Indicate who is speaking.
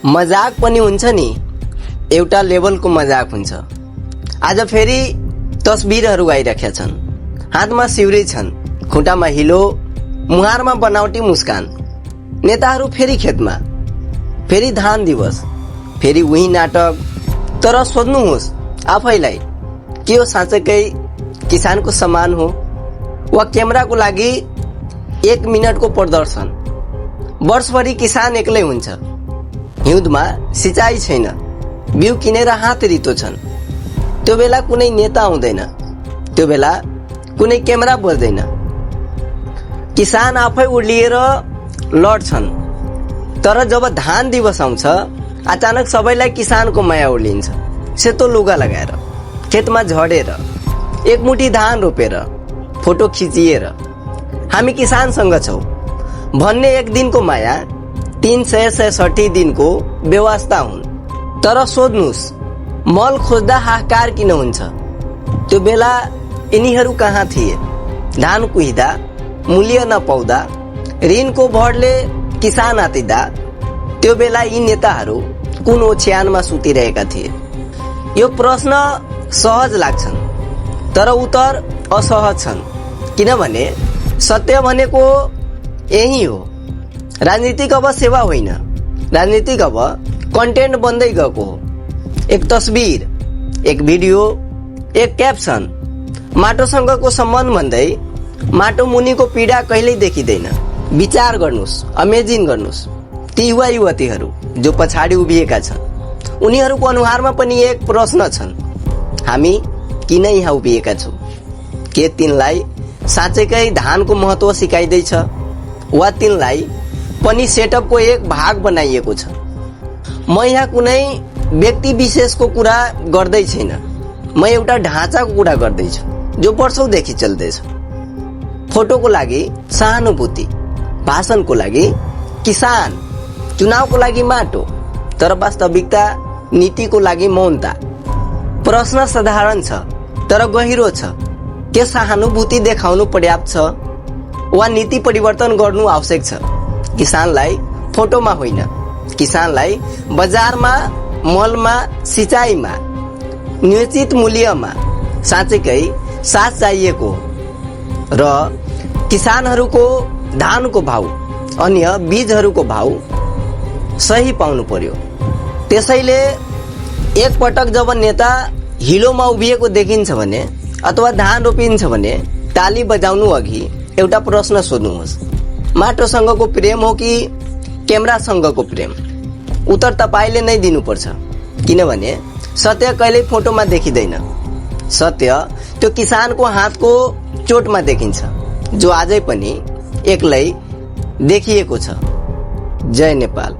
Speaker 1: मजाक पनि हुन्छ नि, एउटा लेभलको मजाक हुन्छ। आज फेरि तस्बिरहरू आइराखेका छन्। हातमा सिउरी छन्, खुट्टामा हिलो, मुहारमा बनावटी मुस्कान। नेताहरू फेरि खेतमा, फेरि धान दिवस, फेरि उही नाटक। तर सोध्नुहोस् आफैलाई, के हो साँच्चै किसानको सम्मान हो वा क्यामेराको लागि 1 मिनटको प्रदर्शन? वर्षभरि किसान एक्लै हुन्छ। हिउँदमा सिँचाइ छैन, बिउ किनेर हात रितो छन्। त्यो बेला कुनै नेता आउँदैन, त्यो बेला कुनै क्यामेरा बज्दैन। किसान आफै उर्लिएर लड्छन्। तर जब धान दिवस आउँछ, अचानक सबैलाई किसानको माया उर्लिन्छ। सेतो लुगा लगाएर, खेतमा झडेर, एक मुठी धान रोपेर, फोटो खिचिएर हामी किसानसँग छौं भन्ने एक दिनको माया 366 दिनको व्यवस्था हुन्। तर सोध्नुहोस्, मल खोज्दा हाहाकार किन हुन्छ? त्यो बेला यिनीहरू कहाँ थिए? धान कुहिदा, मूल्य नपाउँदा, ऋणको भरले किसान आतिदा, त्यो बेला यी नेताहरू कुन ओछ्यानमा सुतिरहेका थिए? यो प्रश्न सहज लाग्छन्, तर उत्तर असहज छन्। किनभने सत्य भनेको यही हो। राजनीतिक अब सेवा होइन, राजनीतिक अब कन्टेन्ट बन्दै गएको हो। एक तस्बिर, एक भिडियो, एक क्याप्सन, माटोसँगको सम्बन्ध भन्दै माटो मुनिको पीडा कहिल्यै देखिँदैन। विचार गर्नुहोस्, अमेजिङ गर्नुहोस्, ती युवा युवतीहरू जो पछाडि उभिएका छन्, उनीहरूको अनुहारमा पनि एक प्रश्न छन्, हामी किन यहाँ उभिएका छौं? के तिनलाई साँच्चैकै धानको महत्व सिकाइदैछ वा तिनलाई पनि सेटअपको एक भाग बनाइएको छ? म यहाँ कुनै व्यक्ति विशेषको कुरा गर्दै छैन, म एउटा ढाँचाको कुरा गर्दैछु जो वर्षौंदेखि चल्दैछ। फोटोको लागि सहानुभूति, भाषणको लागि किसान, चुनावको लागि माटो, तर वास्तविकता नीतिको लागि मौनता। प्रश्न साधारण छ तर गहिरो छ। के सहानुभूति देखाउनु पर्याप्त छ वा नीति परिवर्तन गर्नु आवश्यक छ? किसानलाई फोटोमा होइन, किसानलाई बजारमा, मलमा, सिँचाइमा, निश्चित मूल्यमा साँच्चैकै साथ चाहिएको हो। र किसानहरूको धानको भाउ, अन्य बीजहरूको भाउ सही पाउनु पर्यो। त्यसैले एक पटक जब नेता हिलोमा उभिएको देखिन्छ भने अथवा धान रोपिन्छ भने ताली बजाउनु अघि एउटा प्रश्न सोध्नुहोस्, माटोसँगको प्रेम हो कि क्यामेरासँगको प्रेम? उत्तर तपाईले नै दिनुपर्छ। किनभने सत्य कहिल्यै फोटोमा देखिँदैन। सत्य त्यो किसानको हातको चोटमा देखिन्छ, जो आजै पनि एक्लै देखिएको छ। जय नेपाल।